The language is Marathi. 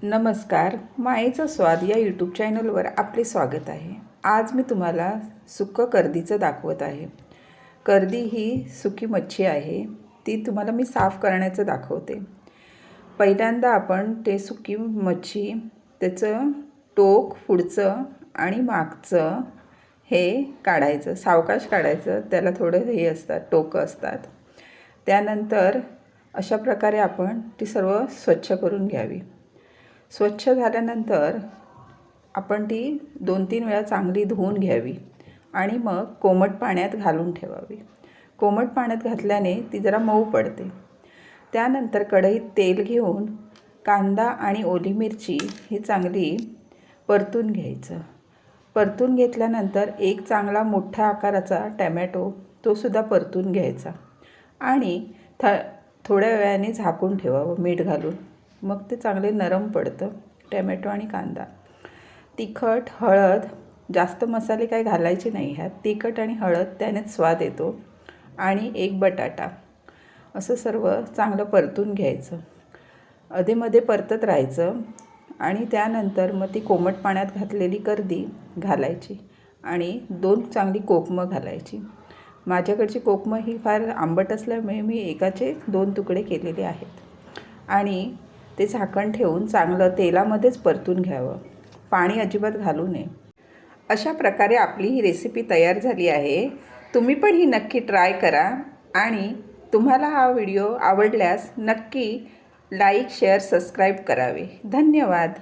नमस्कार, मायेचा स्वाद या यूट्यूब चॅनलवर आपले स्वागत आहे। आज मी तुम्हाला सुक्कं कर्दीचं दाखवत आहे। कर्दी ही सुकी मच्छी आहे, ती तुम्हाला मी साफ करण्याचं दाखवते। पहिल्यांदा आपण ते सुकी मच्छी त्याचं टोक पुढचं आणि मागचं हे काढायचं, सावकाश काढायचं, त्याला थोडं हे असतात, टोकं असतात। त्यानंतर अशा प्रकारे आपण ती सर्व स्वच्छ करून घ्यावी। स्वच्छ झाल्यानंतर आपण ती 2-3 वेळा चांगली धुवून घ्यावी आणि मग कोमट पाण्यात घालून ठेवावी। कोमट पाण्यात घातल्याने ती जरा मऊ पडते। त्यानंतर कढईत तेल घेऊन कांदा आणि ओली मिरची ही चांगली परतून घ्यायचं। परतून घेतल्यानंतर एक चांगला मोठ्या आकाराचा टोमॅटो तो सुद्धा परतून घ्यायचा आणि थोड्या वेळाने झाकून ठेवावं मीठ घालून। मग ते चांगले नरम पडतं टोमॅटो आणि कांदा। तिखट, हळद, जास्त मसाले काही घालायचे नाही ह्यात। तिखट आणि हळद त्यानेच स्वाद येतो आणि एक बटाटा असं सर्व चांगलं परतून घ्यायचं। अधेमध्ये परतत राहायचं आणि त्यानंतर मग ती कोमट पाण्यात घातलेली कर्दी घालायची आणि 2 चांगली कोकमं घालायची। माझ्याकडची कोकमं ही फार आंबट असल्यामुळे मी एकाचे 2 तुकडे केलेले आहेत आणि ते झाकण ठेवून चांगलं तेलामध्येच परतून घ्यावं, पाणी अजिबात घालू नये। अशा प्रकारे आपली ही रेसिपी तयार झाली आहे। तुम्ही पण ही नक्की ट्राय करा आणि तुम्हाला हा व्हिडिओ आवडल्यास नक्की लाईक, शेअर, सबस्क्राईब करावे। धन्यवाद।